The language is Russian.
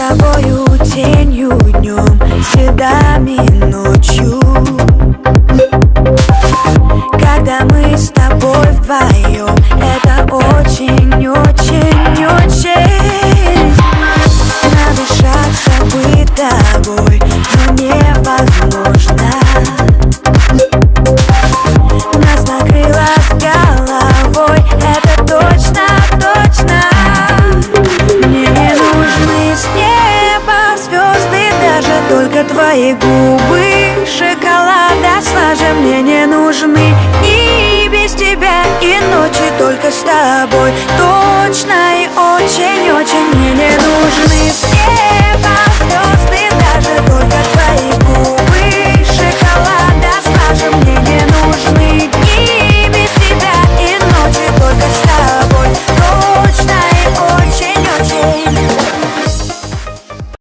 тобою тенью днем, следами ночью. Когда мы с тобой вдвоем, это очень-очень-очень. Надышаться быть тобой, но невозможно. Нас накрыло с головой, это точно-точно. Мне не нужны с неба звезды, даже только твои губы шоколада слаже. Мне не нужны и без тебя, и ночи только с тобой. Точно и очень-очень. Мне не нужны с неба звезды, даже только твои губы шоколада слаже. Мне не нужны и без тебя, и ночи только с тобой. Точно и очень-очень.